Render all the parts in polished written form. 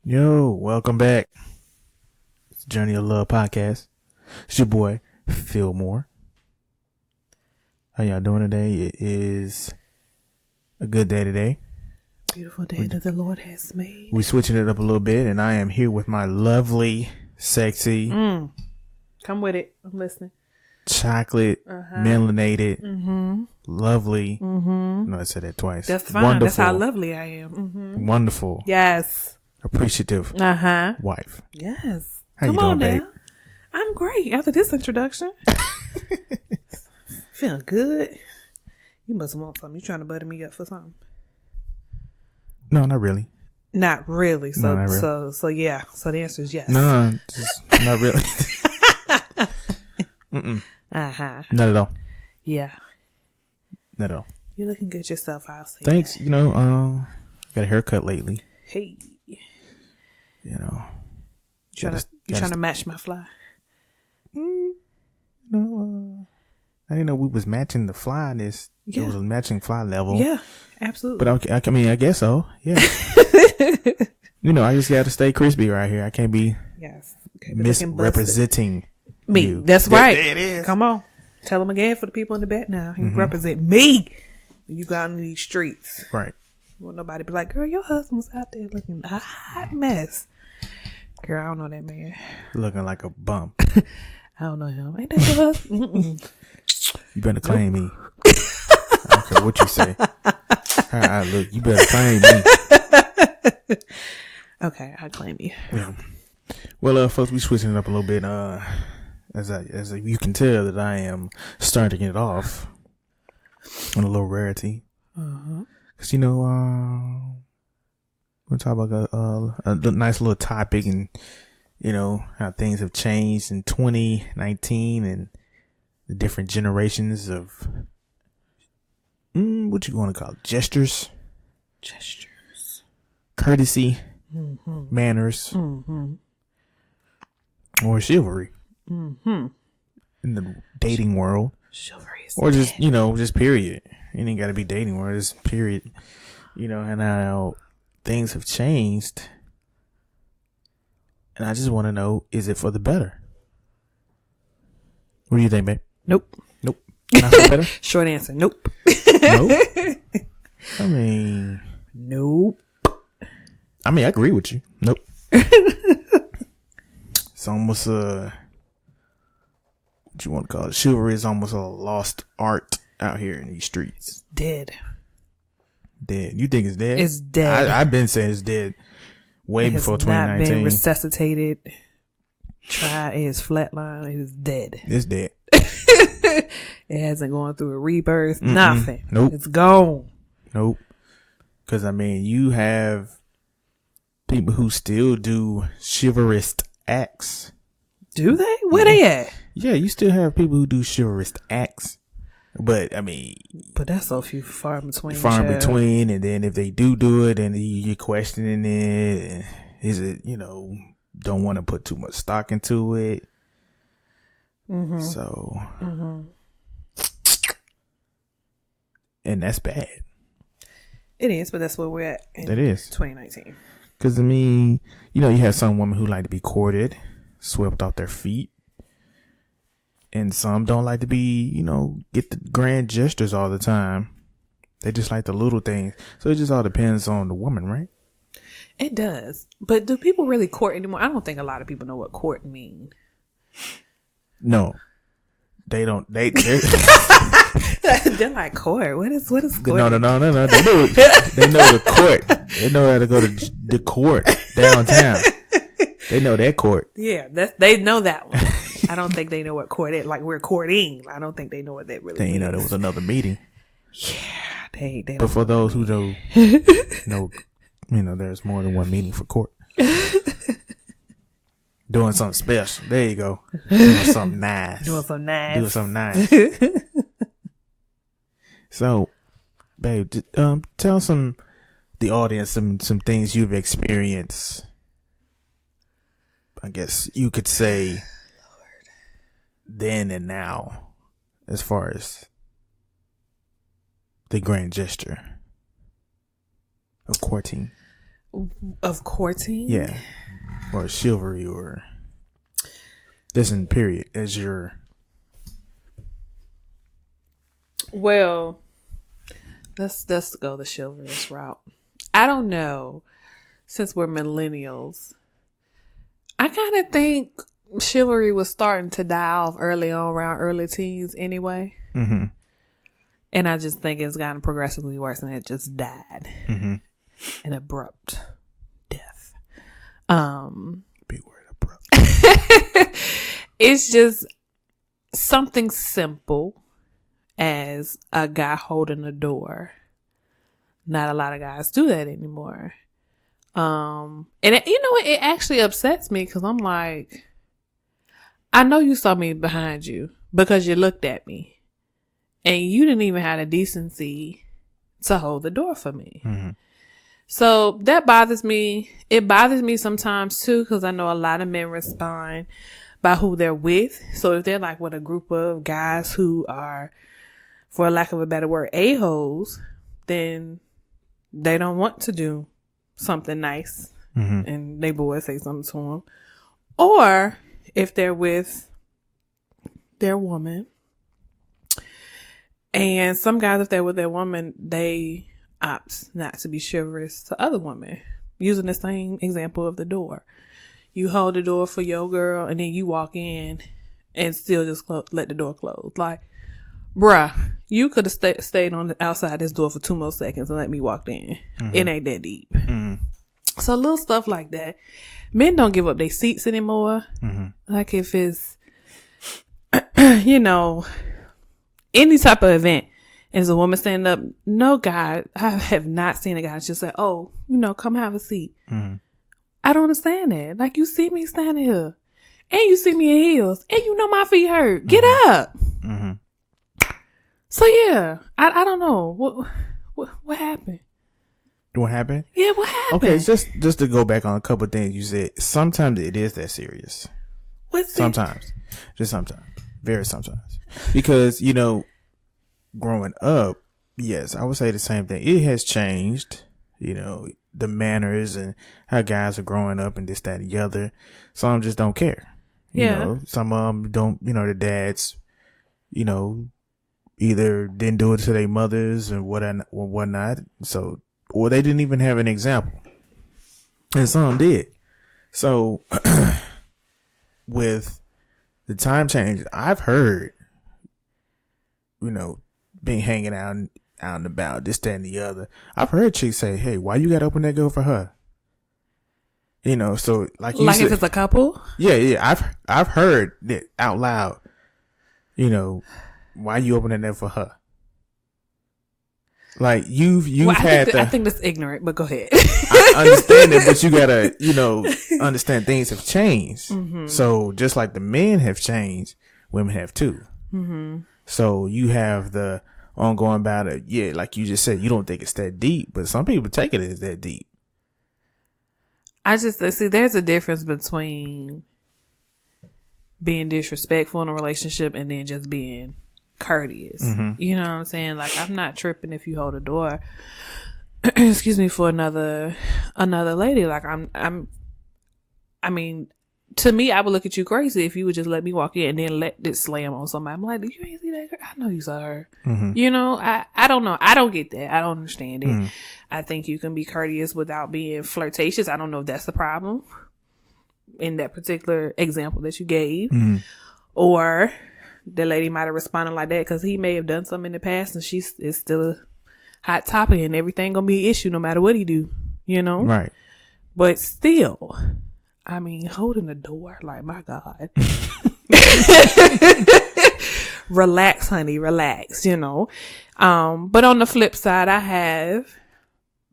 Yo, welcome back. It's Journey of Love podcast. It's your boy, Philmore. How y'all doing today? It is a good day today. Beautiful day that the Lord has made. We're switching it up a little bit, and I am here with my lovely, sexy, Come with it. I'm listening. chocolate, melanated, lovely. No, I said that twice. That's fine. Wonderful, That's how lovely I am. wonderful, Yes. appreciative wife. Yes. How you Come doing, on babe? now. I'm great after this introduction. Feeling good. You must want something. You trying to butter me up for something? No, not really. Not really. So, No, not really. so yeah. So the answer is yes. No, just not really. Not at all. Yeah. Not at all. You're looking good yourself. I'll say. Thanks. that. You know, got a haircut lately. Hey. You know, You trying to match my fly? No, I didn't know we was matching the flyness. Yeah. It was a matching fly level. Yeah. Absolutely. But I mean, I guess so. Yeah. You know, I just got to stay crispy right here. I can't be yes. Okay, misrepresenting me. you. That's right. There it is. Come on. Tell them again for the people in the back now. You represent me when you go out in these streets. Right. Well, nobody be like, girl, your husband was out there looking a hot mess. Girl, I don't know that man. Looking like a bum. I don't know him. Ain't that your husband? Mm-mm. You better claim me. I don't care what you say. Look, you better claim me. Okay, I claim you. Yeah. Well, folks, we switching it up a little bit. As you can tell that I am starting it off on a little rarity. Cause you know, we'll talk about a nice little topic, and you know how things have changed in 2019 and the different generations of what you want to call it? Gestures, courtesy, manners, or chivalry in the dating world, or just just period. It ain't got to be dating world, just period. You know, and how things have changed, and I just want to know: is it for the better? What do you think, babe? Nope. Not for the better? Short answer. Nope. Nope. I mean, Nope. I agree with you. Nope. It's almost what you want to call it? Chivalry is almost a lost art out here in these streets. Dead. You think it's dead? It's dead. I've been saying it's dead way before 2019. It has not been resuscitated. It is flatline. It is dead. It's dead. It hasn't gone through a rebirth. Nothing. Nope. It's gone. Nope. Because you have people who still do chivalrous acts. Do they? Where they at? Yeah, you still have people who do chivalrous acts. But But that's so few far between. And then if they do it, and you're questioning it, is it don't want to put too much stock into it. So, and that's bad. It is, but that's where we're at. It is 2019. Because you have some women who like to be courted, swept off their feet. And some don't like to be, get the grand gestures all the time. They just like the little things. So it just all depends on the woman, right? It does. But do people really court anymore? I don't think a lot of people know what court mean. No. They don't. They're like, court? What is court? No. They know the court. They know how to go to the court downtown. They know that court. Yeah, they know that one. I don't think they know what court is. Like, we're courting. I don't think they know what that really means. They know there was another meeting. Yeah, they don't. But for those who don't know, there's more than one meeting for court. Doing something special. There you go. Doing something nice. So, babe, tell the audience some things you've experienced. I guess you could say then and now, as far as the grand gesture of courting. Of courting? Yeah. Or chivalry or this in period as your... Well, let's go the chivalrous route. I don't know. Since we're millennials, I kind of think chivalry was starting to die off early on, around early teens anyway. Mm-hmm. And I just think it's gotten progressively worse and it just died. Mm-hmm. An abrupt death. Big word, abrupt. It's just something simple as a guy holding a door. Not a lot of guys do that anymore. And it actually upsets me because I'm like, I know you saw me behind you because you looked at me and you didn't even have the decency to hold the door for me. Mm-hmm. So that bothers me. It bothers me sometimes too because I know a lot of men respond by who they're with. So if they're like with a group of guys who are, for lack of a better word, a-holes, then they don't want to do something nice. Mm-hmm. And they boys say something to them. Or if they're with their woman, and some guys, if they're with their woman, they opt not to be chivalrous to other women. Using the same example of the door. You hold the door for your girl and then you walk in and still just let the door close. Like, bruh, you could have stayed on the outside this door for 2 more seconds and let me walk in. Mm-hmm. It ain't that deep. Mm-hmm. So little stuff like that. Men don't give up their seats anymore. Mm-hmm. Like if it's, any type of event, and there's a woman standing up, no guy, I have not seen a guy just say, oh, come have a seat. Mm-hmm. I don't understand that. Like, you see me standing here, and you see me in heels, and my feet hurt. Get up. Mm-hmm. So yeah, I don't know what happened. What happened? Yeah, what happened? Okay, just to go back on a couple of things you said. Sometimes it is that serious. What's sometimes, just sometimes, very sometimes, because growing up, yes, I would say the same thing. It has changed. The manners and how guys are growing up and this, that, and the other. Some just don't care. Some of them don't. The dads, either didn't do it to their mothers and whatnot. So, or they didn't even have an example. And some did. So, with the time change, I've heard, being hanging out and about, this, that, and the other. I've heard chicks say, hey, why you got to open that door for her? So like you said, if it's a couple? Yeah. I've heard that out loud, why you opening that for her? Like I think that's ignorant, but go ahead. I understand it, but you gotta, understand things have changed. Mm-hmm. So just like the men have changed, women have too. Mm-hmm. So you have the ongoing battle. Yeah, like you just said, you don't think it's that deep, but some people take it as that deep. I just see there's a difference between being disrespectful in a relationship and then just being courteous. Mm-hmm. You know what I'm saying? Like, I'm not tripping if you hold a door excuse me, for another lady. Like, I mean, to me, I would look at you crazy if you would just let me walk in and then let this slam on somebody. I'm like, you ain't see that girl? I know you saw her. Mm-hmm. I don't know. I don't get that. I don't understand it. Mm-hmm. I think you can be courteous without being flirtatious. I don't know if that's the problem in that particular example that you gave. Mm-hmm. Or the lady might have responded like that because he may have done something in the past and it's still a hot topic and everything gonna be an issue no matter what he do, Right. But still, I mean, holding the door, like, my God. Relax, honey, relax, But on the flip side, I have,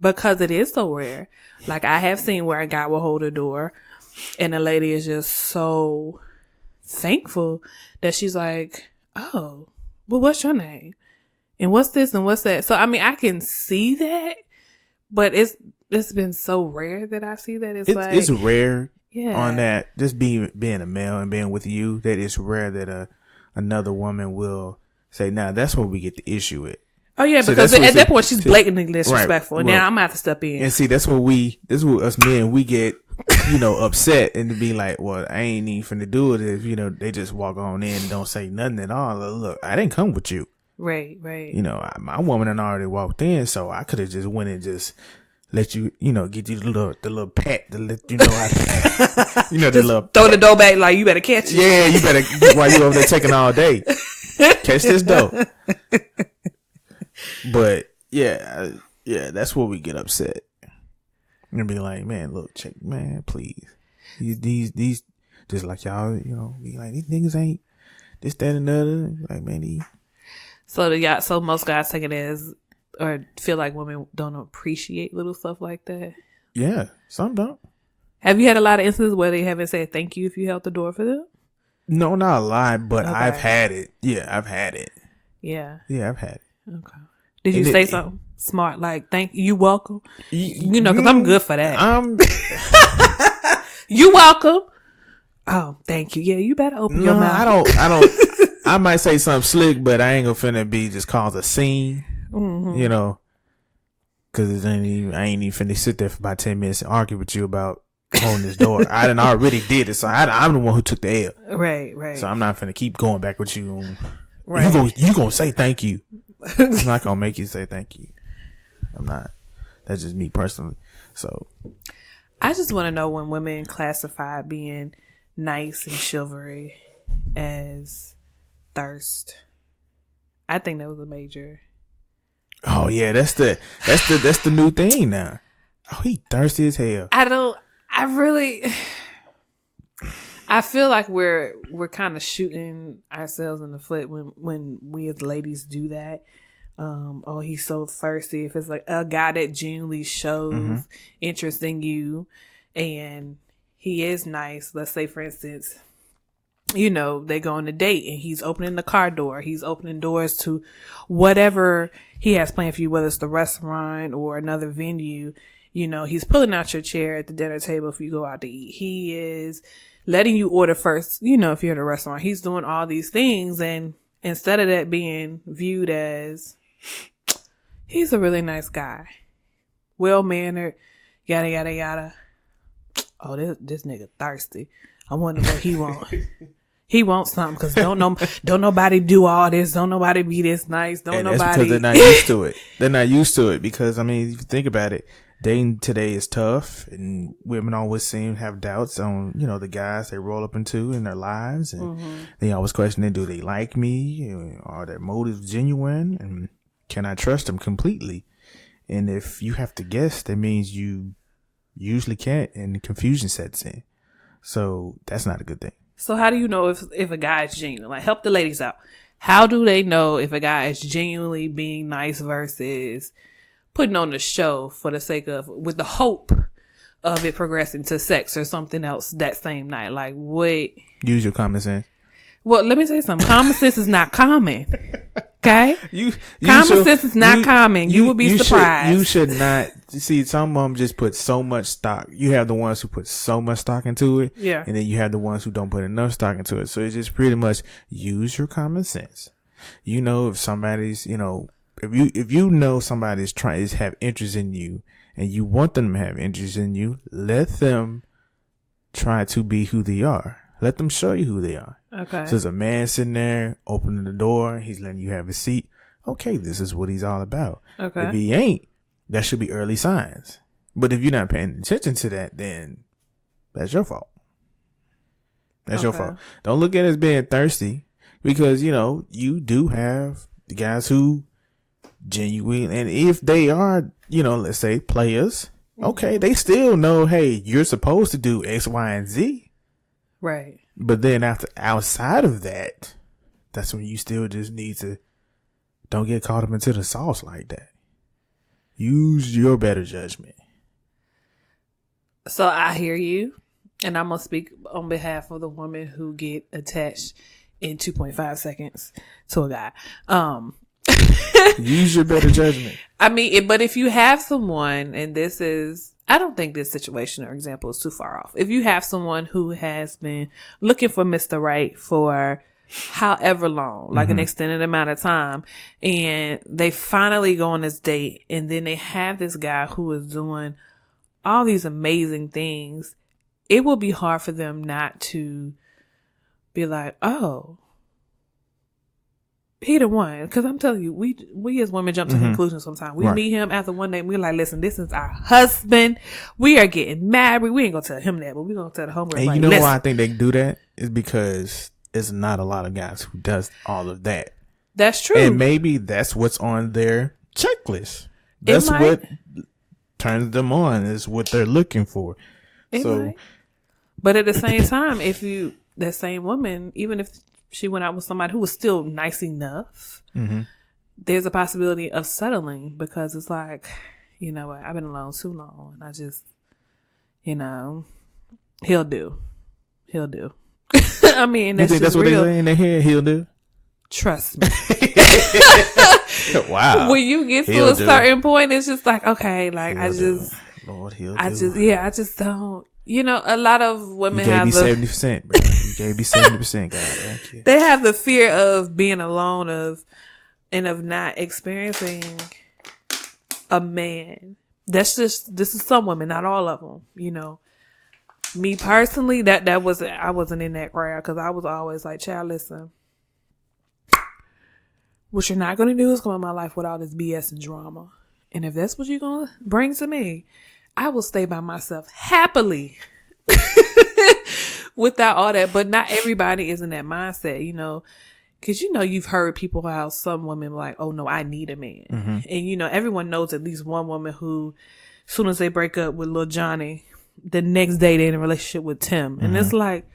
because it is so rare, like, I have seen where a guy will hold a door and the lady is just so thankful that she's like, oh, well, what's your name? And what's this and what's that? So, I mean, I can see that, but it's been so rare that I see that. It's rare. Yeah. On that, just being a male and being with you, that it's rare that another woman will say, "Nah, that's where we get the issue with." Oh yeah, because at that point she's blatantly disrespectful, and now I'm gonna have to step in. And see, that's what us men, we get, upset and to be like, well, I ain't even finna do it if they just walk on in and don't say nothing at all. Look, I didn't come with you. Right. My woman had already walked in, so I could have just went and just let you, get you the little pat to let you know how the little throw the dough back like you better catch it. Yeah, you better while you over there taking all day. Catch this dough. But yeah, that's where we get upset. And be like, man, look, man, please. These just like y'all, be like, these niggas ain't this, that, and the other. Like, man, So most guys take it as, or feel like women don't appreciate little stuff like that. Yeah, some don't. Have you had a lot of instances where they haven't said thank you if you held the door for them? No, not a lot, but okay. I've had it. Yeah, I've had it. Yeah. Yeah, I've had it. Okay. Did you say something smart like thank you, welcome? Because I'm good for that. You welcome. Oh, thank you. Yeah, you better open your mouth. I don't. I might say something slick, but I ain't gonna finna be just cause a scene. Mm-hmm. Because I ain't even finna sit there for about 10 minutes and argue with you about holding this door. I already did it, so I'm the one who took the L. Right. So I'm not finna keep going back with you. Right. You gonna say thank you. I'm not gonna make you say thank you. I'm not. That's just me personally. So I just want to know when women classify being nice and chivalry as thirst. I think that was a major. Oh yeah, that's the new thing now. Oh, he thirsty as hell. I feel like we're kind of shooting ourselves in the foot when we as ladies do that. Oh, he's so thirsty. If it's like a guy that genuinely shows interest in you and he is nice, let's say for instance, they go on a date and he's opening the car door. He's opening doors to whatever he has planned for you, whether it's the restaurant or another venue. He's pulling out your chair at the dinner table if you go out to eat. He is letting you order first, if you're at a restaurant. He's doing all these things, and instead of that being viewed as, he's a really nice guy, well-mannered, yada, yada, yada. Oh, this nigga thirsty. I wonder what he want. He wants something because don't nobody do all this. Don't nobody be this nice. That's because they're not used to it. They're not used to it because, if you think about it, dating today is tough, and women always seem to have doubts on, the guys they roll up into in their lives, and they always question, do they like me? Are their motives genuine? And can I trust them completely? And if you have to guess, that means you usually can't, and confusion sets in. So that's not a good thing. So how do you know if a guy is genuine? Like, help the ladies out. How do they know if a guy is genuinely being nice versus putting on the show for the sake of, with the hope of it progressing to sex or something else that same night? Like, what? Use your common sense. Well, let me say something. Common sense is not common. Okay? Common sense is not common. You will be surprised. You should not. See, some of them just put so much stock. You have the ones who put so much stock into it. Yeah. And then you have the ones who don't put enough stock into it. So it's just pretty much use your common sense. If somebody's, if you know somebody's trying to have interest in you and you want them to have interest in you, let them try to be who they are. Let them show you who they are. Okay. So there's a man sitting there opening the door. He's letting you have a seat. Okay, this is what he's all about. Okay. If he ain't, that should be early signs. But if you're not paying attention to that, then that's your fault. That's your fault. Don't look at it as being thirsty because, you do have the guys who genuinely, and if they are, let's say players, okay, they still know, hey, you're supposed to do X, Y, and Z. Right. But then outside of that, that's when you still just need to don't get caught up into the sauce like that. Use your better judgment. So I hear you, and I'm going to speak on behalf of the women who get attached in 2.5 seconds to a guy. Use your better judgment. But if you have someone, and this is, I don't think this situation or example is too far off. If you have someone who has been looking for Mr. Right for however long, like an extended amount of time, and they finally go on this date, and then they have this guy who is doing all these amazing things. It will be hard for them not to be like, oh, he the one. Because I'm telling you, we as women jump to conclusions sometimes. We meet him after one day and we're like, listen, this is our husband. We are getting married. We ain't going to tell him that, but we're going to tell the homegirl. And like, you know listen. why I think they do that? Is because there's not a lot of guys who does all of that. That's true. And maybe that's what's on their checklist. That's what turns them on, is what they're looking for. But at the same time, that same woman, even if she went out with somebody who was still nice enough, there's a possibility of settling, because it's like, you know what, I've been alone too long, and I just, you know, he'll do. I mean, that's, you think that's what they say in their head? He'll do. Trust me. Wow. When you get to a certain point, it's just like, okay, like I just don't. You know, a lot of women have 70%, bro. You gave me 70%, guys. Thank you. They have the fear of being alone, and of not experiencing a man. This is some women, not all of them. You know, me personally, I wasn't in that crowd, because I was always like, child, listen, what you're not going to do is come in my life with all this BS and drama. And if that's what you're going to bring to me, I will stay by myself happily without all that. But not everybody is in that mindset, you know, because, you know, you've heard people how some women are like, oh, no, I need a man. And, you know, everyone knows at least one woman who, as soon as they break up with Lil Johnny, the next day they're in a relationship with Tim. And it's like,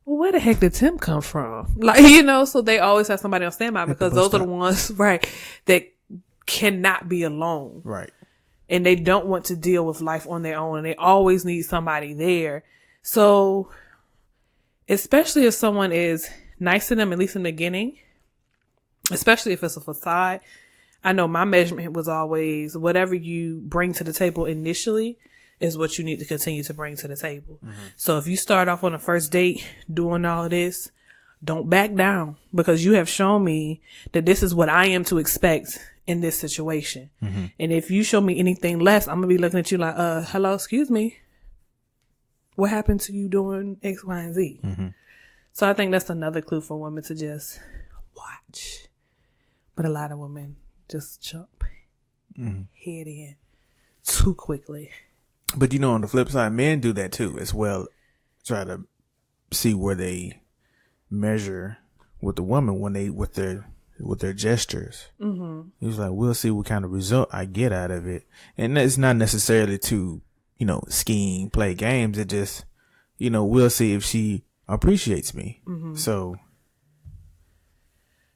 well, where the heck did Tim come from? Like, you know, so they always have somebody on standby, because those are the ones, right, that cannot be alone. Right. And they don't want to deal with life on their own, and they always need somebody there. So, especially if someone is nice to them, at least in the beginning, especially if it's a facade. I know my measurement was always, whatever you bring to the table initially is what you need to continue to bring to the table. So if you start off on a first date doing all of this, don't back down, because you have shown me that this is what I am to expect in this situation. And if you show me anything less, I'm gonna be looking at you like, hello, excuse me, what happened to you doing X, Y, and Z? So I think that's another clue for women to just watch. But a lot of women just jump head in too quickly. But, you know, on the flip side, men do that too as well. Try to see where they measure with the woman when they with their gestures. He was like, we'll see what kind of result I get out of it. And it's not necessarily to, you know, scheme, play games. It just, you know, we'll see if she appreciates me. So,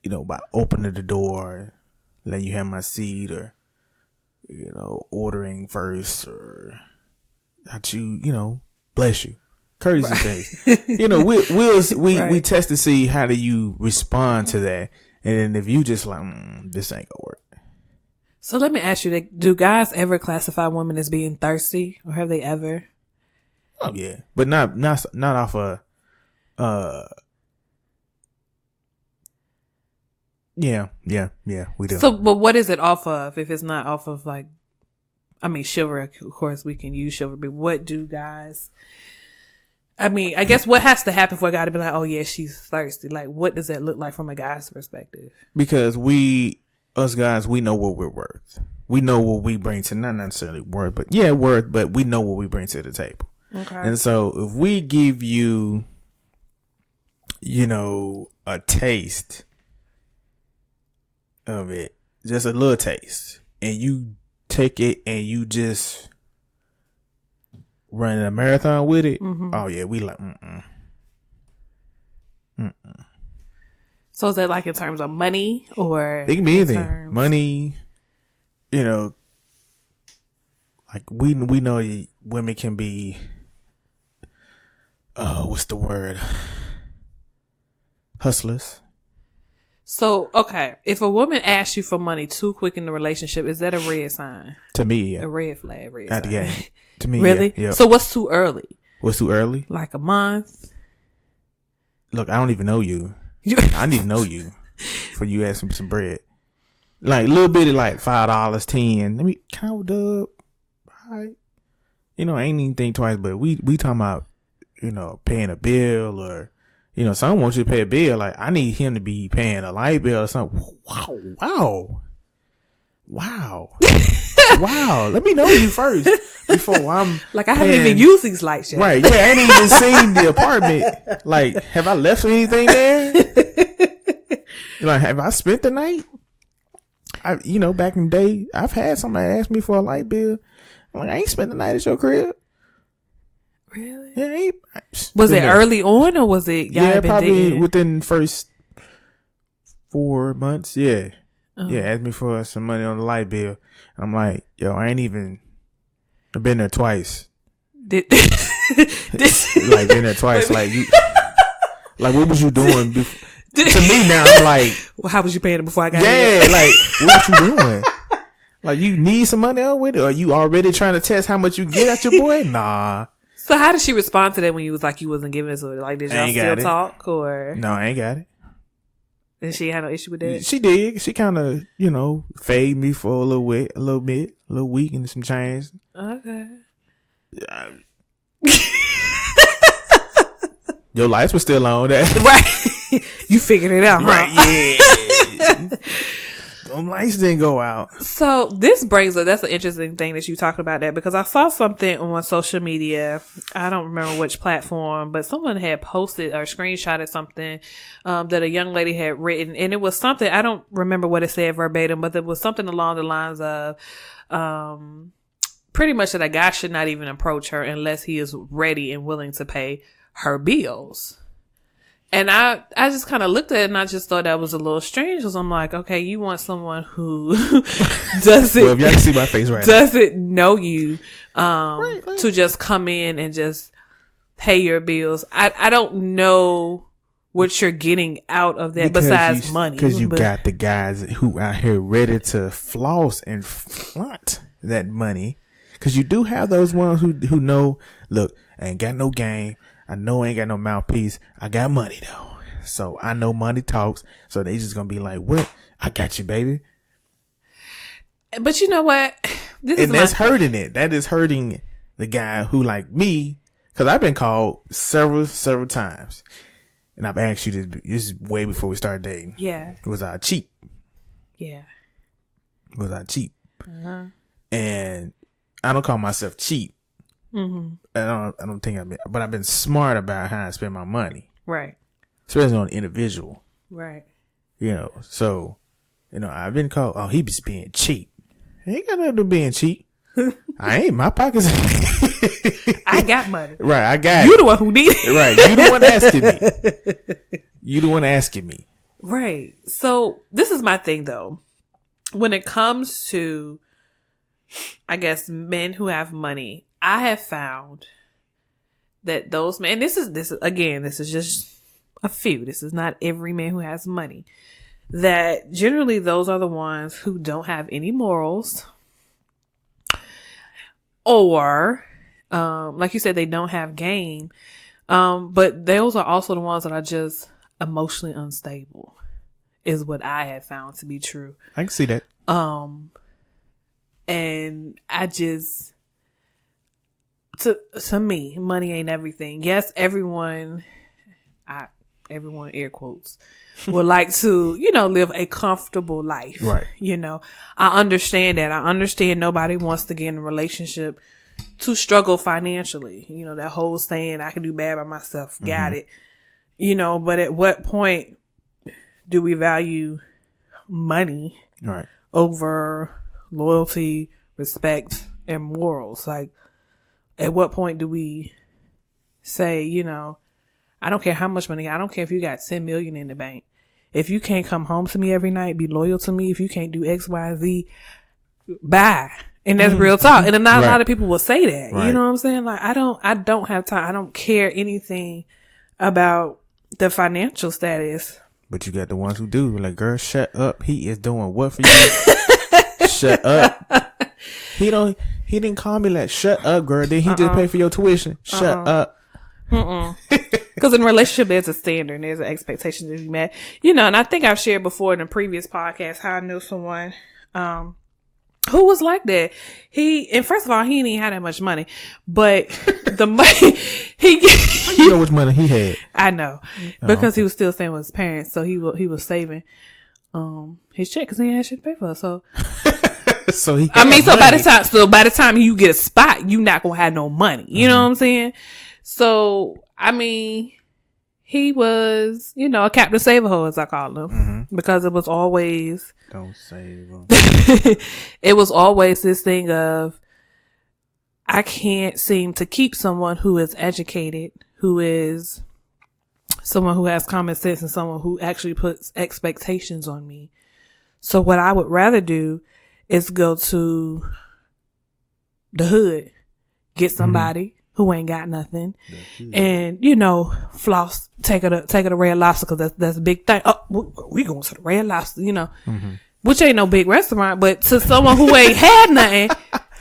you know, by opening the door, letting you have my seat, or, you know, ordering first, or not you know, bless you. Courtesy things. You know, we test to see how do you respond to that. And if you just like, this ain't gonna work. So let me ask you, do guys ever classify women as being thirsty, or have they ever? Oh yeah, but not off of, yeah, we do. So, but what is it off of? If it's not off of, like, I mean, chivalry, of course we can use chivalry, but what do guys, I mean, I guess what has to happen for a guy to be like, oh yeah, she's thirsty? Like, what does that look like from a guy's perspective? Because us guys, we know what we're worth. We know what we bring to, not necessarily worth, but we know what we bring to the table. Okay. And so if we give you, you know, a taste of it, just a little taste, and you take it and you just running a marathon with it, oh yeah, we like, So is that like in terms of money, or it can be anything? Money, you know, like we know women can be, what's the word? Hustlers. So, okay, if a woman asks you for money too quick in the relationship, is that a red sign? To me, yeah. A red flag, at the game. To me, really? Yeah. So what's too early? What's too early? Like a month? Look, I don't even know you. I need to know you for you asking for some bread. Like, a little bit of like $5, 10. Let me count up. All right. You know, I ain't even think twice, but we talking about, you know, paying a bill or, you know, someone wants you to pay a bill. Like, I need him to be paying a light bill or something. Wow. Wow. Let me know you first before I'm like, I haven't even used these lights yet. Right. Yeah, I ain't even seen the apartment. Like, have I left anything there? Like, have I spent the night? You know, back in the day, I've had somebody ask me for a light bill. I'm like, I ain't spent the night at your crib. Really? Yeah, was it early on or was it? Yeah, probably within the first 4 months. Yeah. Yeah, asked me for some money on the light bill. I'm like, yo, I've been there twice. Like, been there twice. Like, like, what was you doing before? To me now, I'm like, well, how was you paying it before I got here? Yeah, like, what you doing? Like, you need some money out with it? Or are you already trying to test how much you get at your boy? Nah. So how did she respond to that when you was like, you wasn't giving it to her? Like, did y'all still talk or? No, I ain't got it. Did she have no issue with that? She did. She kind of, you know, fade me for a little week and some change. Okay. Your lights were still on. Right. You figured it out, huh? Right, yeah. Them lights didn't go out. So this brings up, that's an interesting thing that you talked about that, because I saw something on social media. I don't remember which platform, but someone had posted or screenshotted something that a young lady had written. And it was something, I don't remember what it said verbatim, but it was something along the lines of pretty much that a guy should not even approach her unless he is ready and willing to pay her bills. And I just kind of looked at it and I just thought that was a little strange, because I'm like, okay, you want someone who doesn't, well, if y'all can see my face right doesn't know you, right. To just come in and just pay your bills. I don't know what you're getting out of that besides money. Because you got the guys who out here ready to floss and flaunt that money. Because you do have those ones who know, look, I ain't got no game. I know I ain't got no mouthpiece. I got money though. So I know money talks. So they just gonna be like, what? I got you, baby. But you know what? That's hurting it. That is hurting the guy who, like me, because I've been called several times. And I've asked you this is way before we started dating. Yeah. Was I cheap? Yeah. Was I cheap? Uh-huh. And I don't call myself cheap. Mm-hmm. I don't think but I've been smart about how I spend my money. Right. Especially on an individual. Right. You know, so, you know, I've been called, oh, he was being cheap. He ain't got nothing to do being cheap. I ain't, my pockets. I got money. Right, I got You the one who needed it. Right, you the one asking me. You the one asking me. Right. So this is my thing though. When it comes to, I guess, men who have money, I have found that those men, this is just a few. This is not every man who has money. That generally those are the ones who don't have any morals, or, like you said, they don't have game. But those are also the ones that are just emotionally unstable, is what I have found to be true. I can see that. And I just, to me, money ain't everything. Yes, everyone air quotes, would like to, you know, live a comfortable life. Right. You know, I understand that. I understand nobody wants to get in a relationship to struggle financially. You know, that whole saying, I can do bad by myself. Mm-hmm. Got it. You know, but at what point do we value money right. over loyalty, respect, and morals? Like, at what point do we say, you know, I don't care how much money, I don't care if you got 10 million in the bank. If you can't come home to me every night, be loyal to me. If you can't do X, Y, Z, bye. And that's real talk. And not a lot of people will say that. Right. You know what I'm saying? Like, I don't have time. I don't care anything about the financial status. But you got the ones who do. Like, girl, shut up. He is doing what for you? Shut up. He didn't call me like, shut up, girl. Did he just pay for your tuition? Shut up. Because in a relationship, there's a standard, and there's an expectation to be met. You know, and I think I've shared before in a previous podcast how I knew someone, who was like that. And first of all, he didn't even have that much money, but the money you know which money he had. I know, because he was still staying with his parents, so he was saving, his check because he ain't had shit to pay for it, so. So he, by the time you get a spot, you not gonna have no money. You know what I'm saying? So, I mean, he was, you know, a Captain Save-A-Ho, as I call him, because it was always, don't save him. It was always this thing of, I can't seem to keep someone who is educated, who is someone who has common sense, and someone who actually puts expectations on me. So what I would rather do is go to the hood, get somebody who ain't got nothing, and, you know, floss, take her to Red Lobster, because that's a big thing. Oh, we going to the Red Lobster, you know, which ain't no big restaurant, but to someone who ain't had nothing,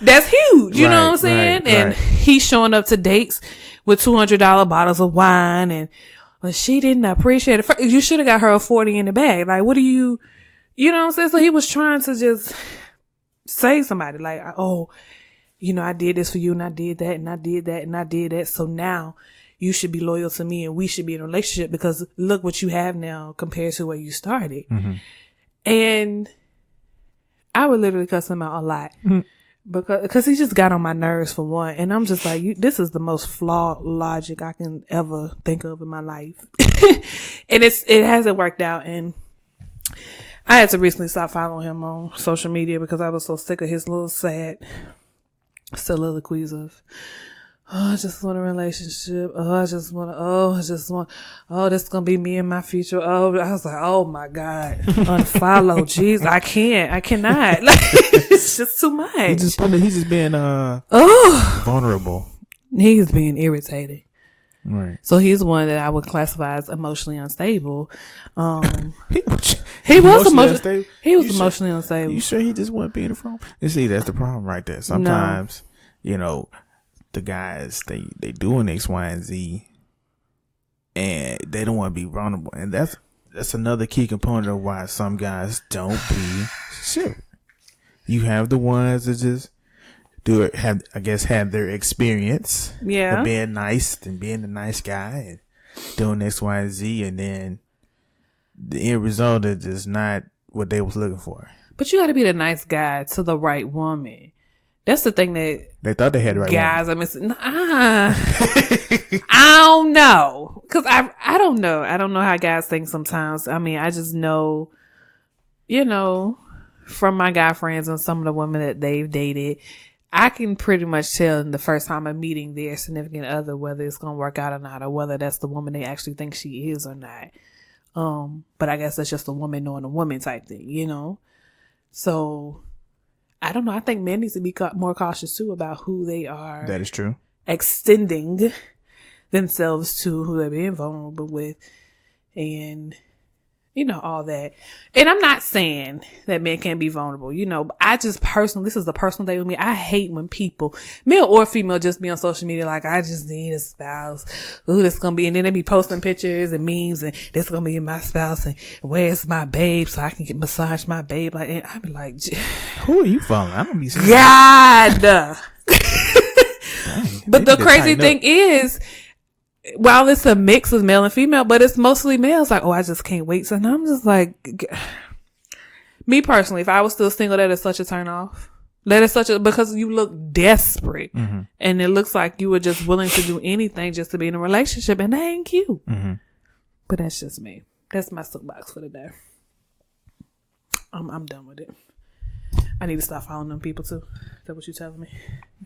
that's huge. You know what I'm saying? And he's showing up to dates with $200 bottles of wine, and she didn't appreciate it. You should have got her a 40 in the bag. Like, what do you know what I'm saying? So he was trying to just save somebody, like, oh, you know, I did this for you, and I did that, and I did that, and I did that. So now you should be loyal to me, and we should be in a relationship, because look what you have now compared to where you started. And I would literally cuss him out a lot, because he just got on my nerves, for one. And I'm just like, this is the most flawed logic I can ever think of in my life. And it hasn't worked out. And I had to recently stop following him on social media because I was so sick of his little sad soliloquies of, oh, I just want a relationship. Oh, this is going to be me in my future. Oh, I was like, oh my God, unfollow. Jeez, I cannot. Like, it's just too much. He's just being, vulnerable. He's being irritated. Right. So he's one that I would classify as emotionally unstable. He was emotionally unstable. You sure he just wasn't being a phone? You see, that's the problem right there. Sometimes, you know, the guys, they doing X, Y, and Z, and they don't want to be vulnerable. And that's another key component of why some guys don't be chivalry. You have the ones that just have their experience of being nice and being a nice guy and doing X, Y, and Z, and then the end result is just not what they was looking for. But you got to be the nice guy to the right woman. That's the thing that they thought they had the right guys woman. are missing. I don't know, because I don't know. I don't know how guys think sometimes. I mean, I just know, you know, from my guy friends and some of the women that they've dated, I can pretty much tell in the first time of meeting their significant other whether it's going to work out or not, or whether that's the woman they actually think she is or not. But I guess that's just a woman knowing a woman type thing, you know? So I don't know. I think men need to be more cautious too about who they are. That is true. Extending themselves to, who they're being vulnerable with, and, you know, all that. And I'm not saying that men can't be vulnerable, you know, but I just personally, this is a personal thing with me. I hate when people, male or female, just be on social media like, I just need a spouse. Ooh, this gonna be, and then they be posting pictures and memes, and this gonna be my spouse, and where's my babe so I can massage my babe. Like, and I be like, who are you following? I don't be saying God. But the crazy thing is, while it's a mix of male and female, but it's mostly males, like, oh, I just can't wait. So I'm just like, me personally, if I was still single, that is such a turn off. That is because you look desperate, and it looks like you were just willing to do anything just to be in a relationship, and that ain't cute. But that's just me. That's my soapbox for the day. I'm done with it. I need to stop following them people too. Is that what you telling me?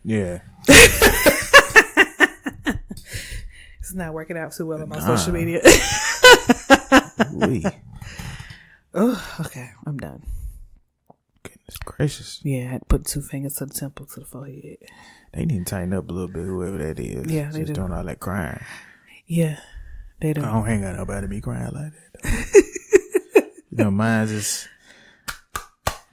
Yeah. It's not working out too well on my social media. Oh, okay. I'm done. Goodness gracious. Yeah, I had to put 2 fingers to the temple, to the forehead. They need to tighten up a little bit, whoever that is. Yeah, they just do. doing all that crying. Yeah, they do. I don't hang out nobody be crying like that. You know, mine's just,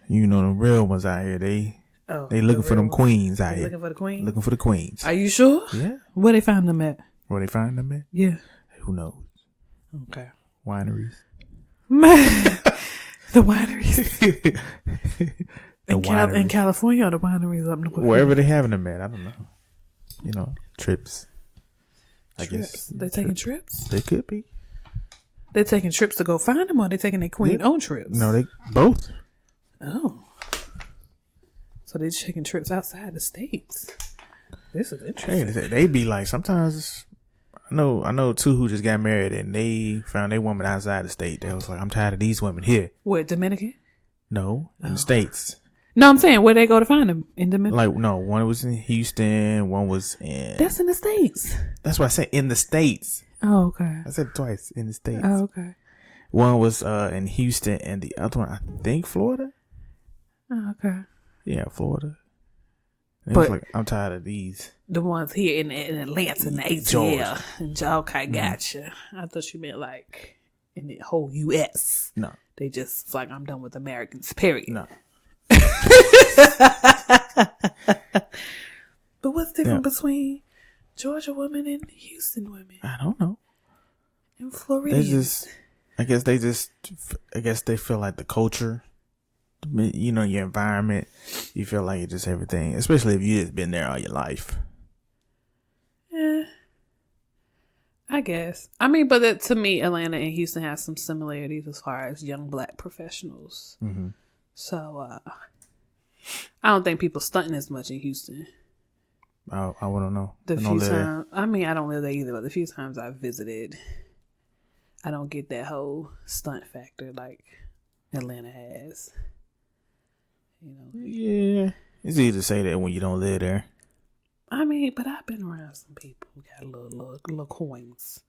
you know, the real ones out here, they looking for them queens out here. Looking for the queens? Looking for the queens. Are you sure? Yeah. Where they found them at? Where they find them at? Yeah. who knows? Okay. Wineries. The wineries. In California, or the wineries up north? Wherever they having them at, I don't know. Trips. I guess they taking trips. They could be. They taking trips to go find them, or they taking their queen on trips? No, they both. Oh, so they taking trips outside the states. This is interesting. Hey, they be like sometimes. I know two who just got married and they found a woman outside the state. They was like, I'm tired of these women here. What, Dominican? No, in the States. No, I'm saying where they go to find them in Dominican. Like no, one was in Houston, one was in. That's in the States. That's what I said, in the States. Oh, okay. I said it twice, in the States. Oh, okay. One was in Houston and the other one, I think, Florida. Oh, okay. Yeah, Florida. And But it was like, I'm tired of these. The ones here in Atlanta, in the ATL. Okay, gotcha. I thought you meant like in the whole U.S. No. They just, it's like, I'm done with Americans, period. No. But what's different between Georgia women and Houston women? I don't know. And Floridians? I guess they feel like the culture, your environment, you feel like it's just everything, especially if you just been there all your life. Yeah, I guess. I mean, but to me, Atlanta and Houston have some similarities as far as young black professionals. Mm-hmm. So, I don't think people stunting as much in Houston. I wouldn't know. I don't live there either, but the few times I've visited, I don't get that whole stunt factor like Atlanta has. Yeah, it's easy to say that when you don't live there. I mean, but I've been around some people who got little coins,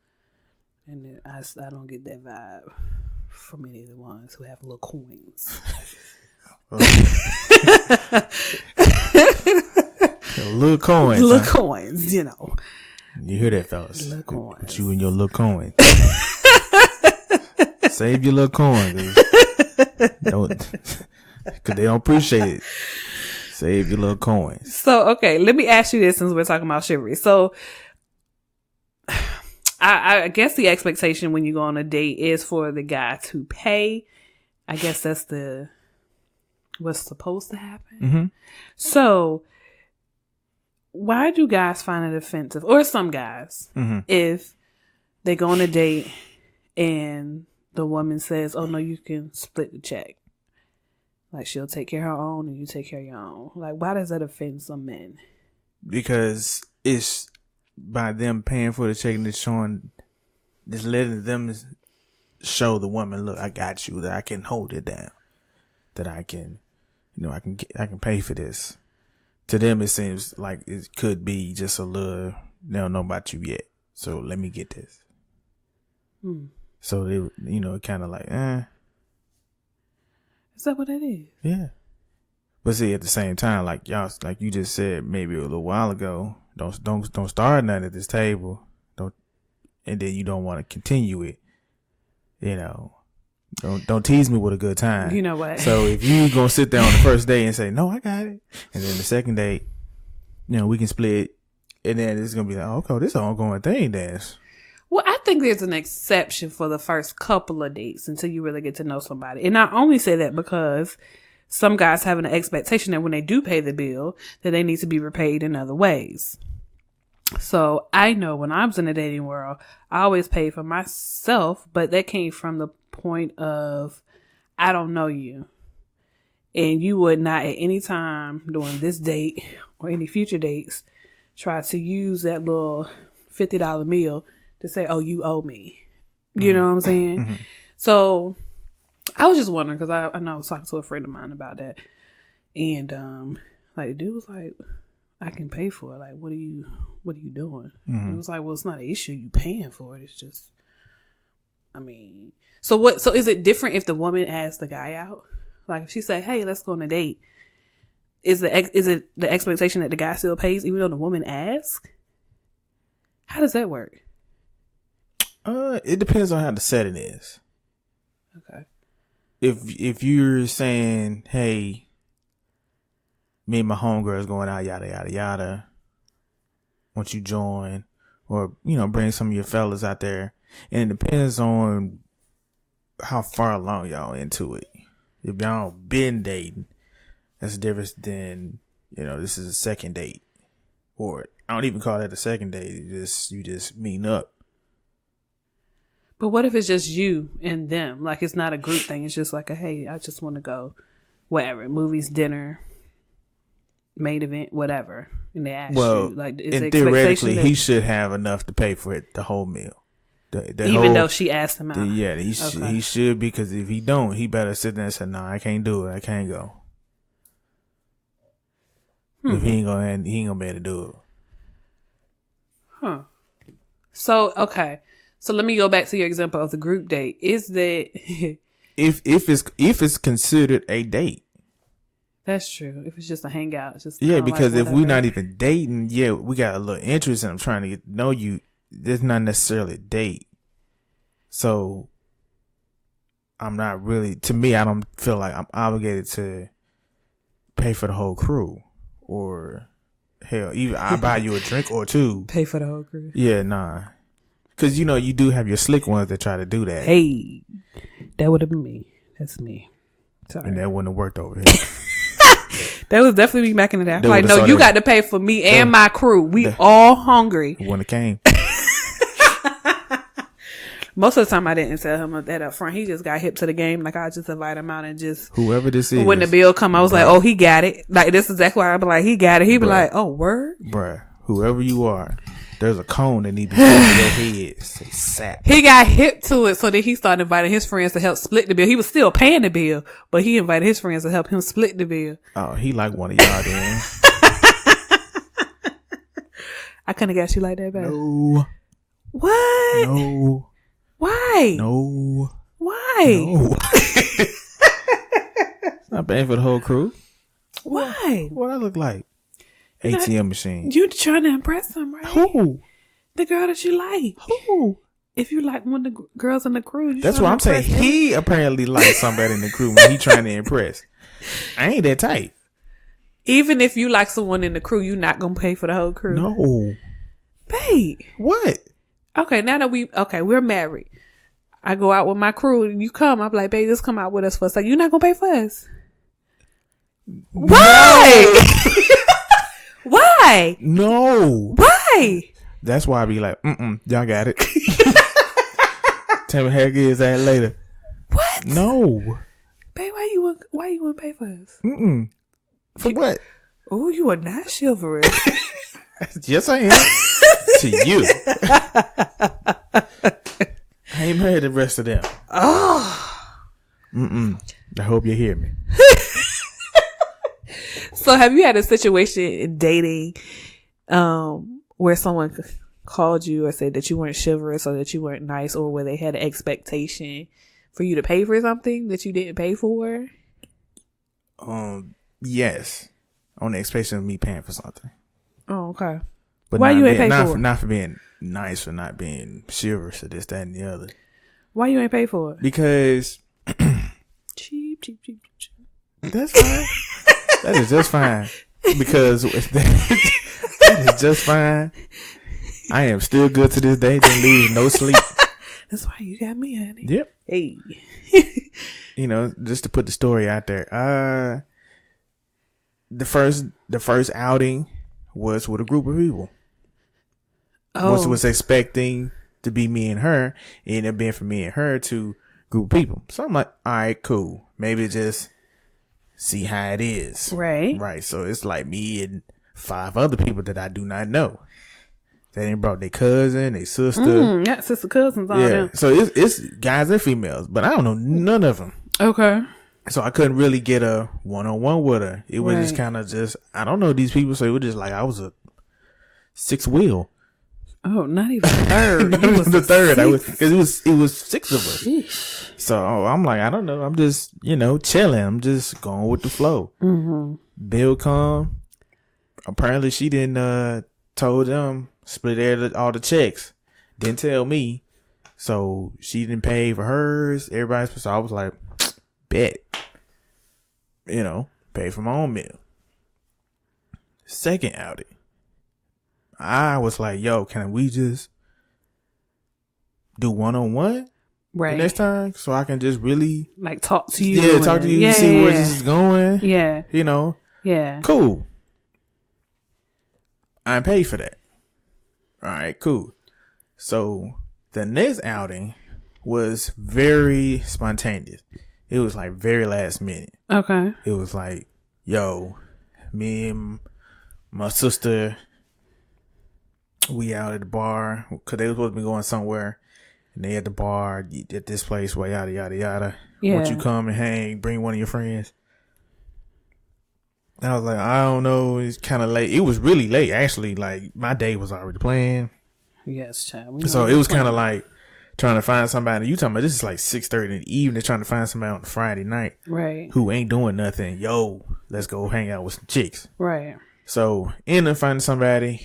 and I don't get that vibe from any of the ones who have little coins. Little coins. Little coins, You hear that, fellas? Little coins. But you and your little coins. Save your little coins. Because they don't appreciate it. Save your little coins. So, okay, let me ask you this since we're talking about chivalry. So, I guess the expectation when you go on a date is for the guy to pay. I guess that's what's supposed to happen. Mm-hmm. So, why do guys find it offensive, or some guys, if they go on a date and the woman says, oh, no, you can split the check? Like, she'll take care of her own and you take care of your own. Like, why does that offend some men? Because it's by them paying for the check and just letting them show the woman, look, I got you, that I can hold it down, that I can, I can pay for this. To them, it seems like it could be just a little, they don't know about you yet, so let me get this. So they, kind of like, Is that what it is? Yeah. But see, at the same time, like y'all, like you just said maybe a little while ago, don't start nothing at this table. And then you don't want to continue it. Don't tease me with a good time. You know what? So if you gonna sit there on the first day and say, no, I got it. And then the second day, we can split. And then it's gonna be like, oh, okay, this is an ongoing thing then. Well, I think there's an exception for the first couple of dates until you really get to know somebody. And I only say that because some guys have an expectation that when they do pay the bill, that they need to be repaid in other ways. So I know when I was in the dating world, I always paid for myself, but that came from the point of, I don't know you. And you would not at any time during this date or any future dates try to use that little $50 meal to say, oh, you owe me. You know what I'm saying? Mm-hmm. So I was just wondering, because I know I was talking to a friend of mine about that. And the dude was like, I can pay for it. Like, what are you doing? Mm-hmm. It was like, well, it's not an issue. You paying for it. It's just, so is it different if the woman asks the guy out? Like if she say, hey, let's go on a date. Is it the expectation that the guy still pays even though the woman asks? How does that work? It depends on how the setting is. Okay. If you're saying, hey, me and my homegirl is going out, yada, yada, yada, won't you join? Or, bring some of your fellas out there. And it depends on how far along y'all into it. If y'all been dating, that's different than, this is a second date. Or I don't even call that a second date. You just meeting up. But what if it's just you and them? Like, it's not a group thing. It's just like hey, I just want to go whatever, movies, dinner, main event, whatever. And they ask you, like, is and theoretically, he should have enough to pay for it, the whole meal. Even though she asked him out. He should, because if he don't, he better sit there and say, "No, I can't do it. I can't go." If he ain't gonna be able to do it. Huh. So okay. So let me go back to your example of the group date. Is that if it's considered a date? That's true. If it's just a hangout, it's just because like if we're not even dating, we got a little interest in trying to get to know you. There's not necessarily a date. So I'm not really. To me, I don't feel like I'm obligated to pay for the whole crew, or hell, even I buy you a drink or two. Pay for the whole crew. Yeah, nah. Because, you do have your slick ones that try to do that. Hey, that would have been me. That's me. Sorry. And that wouldn't have worked over here. That was definitely me back in the day. Like, no, you got to pay for me and my crew. We all hungry. When it came. Most of the time, I didn't tell him that up front. He just got hip to the game. Like, I just invite him out and just... Whoever this is. When the bill come, I was like, oh, he got it. Like, this is exactly why I'd be like, he got it. He'd be like, oh, word? Bruh, whoever you are. There's a cone that needs to be put in your head. Say sap. He got hip to it, so then he started inviting his friends to help split the bill. He was still paying the bill, but he invited his friends to help him split the bill. Oh, he like one of y'all then. I couldn't have got you like that, babe. No. What? No. Why? No. Why? No. It's not paying for the whole crew. Why? What I look like? ATM machine. You trying to impress him, right? Who? The girl that you like. Who? If you like one of the girls in the crew, that's what I'm saying. He apparently likes somebody in the crew when he trying to impress. I ain't that type. Even if you like someone in the crew, you not gonna pay for the whole crew. No. Babe. What? Okay, now that we're married. I go out with my crew and you come. I'm like, babe, just come out with us for a second. You're not gonna pay for us. Why? Why? No. Why? That's why I be like, y'all got it. Tell me how good is that later. What? No. Babe, why you wouldn't pay for us? For what? Oh, you are not chivalrous. Yes, I am. To you. I ain't married the rest of them. Oh. I hope you hear me. So have you had a situation in dating where someone called you or said that you weren't chivalrous or that you weren't nice, or where they had an expectation for you to pay for something that you didn't pay for? Yes. On the expectation of me paying for something. Oh, okay. But why you ain't pay for it? Not for being nice, for not being chivalrous or this, that, and the other. Why you ain't pay for it? Because cheap. That's fine. That is just fine. Because that is just fine. I am still good to this day. Didn't lose no sleep. That's why you got me, honey. Yep. Hey. Just to put the story out there. The first outing was with a group of people. Oh. Was expecting to be me and her. It ended up being from me and her to a group of people. So I'm like, all right, cool. Maybe just see how it is. Right. So it's like me and 5 other people that I do not know. They done brought their cousin, their sister. Yeah, sister, cousins, all them. So it's guys and females, but I don't know none of them. Okay. So I couldn't really get a one-on-one with her. It was just kind of I don't know these people. So it was just like I was a 6th wheel. Oh, not even the third. Not even the third. Because it was 6 of us. Sheesh. So I'm like, I don't know. I'm just, chilling. I'm just going with the flow. Mm-hmm. Bill come. Apparently she didn't told them split all the checks. Didn't tell me. So she didn't pay for hers. Everybody's. So I was like, bet. Pay for my own meal. Second outing. I was like, yo, can we just do one-on-one right next time, so I can just really like talk to you. Yeah, talk to you, see where this is going. Yeah, you know. Yeah, cool. I paid for that. All right, cool. So the next outing was very spontaneous. It was like very last minute. Okay. It was like, yo, me and my sister, we out at the bar because they were supposed to be going somewhere, and they at the bar at this place, where yada yada yada. Yeah. Won't you come and hang? Bring one of your friends. And I was like, I don't know. It's kind of late. It was really late, actually. Like my day was already planned. Yes, child. So it was kind of like trying to find somebody. You talking about this is like 6:30 in the evening, trying to find somebody on Friday night, right? Who ain't doing nothing. Yo, let's go hang out with some chicks, right? So end up finding somebody.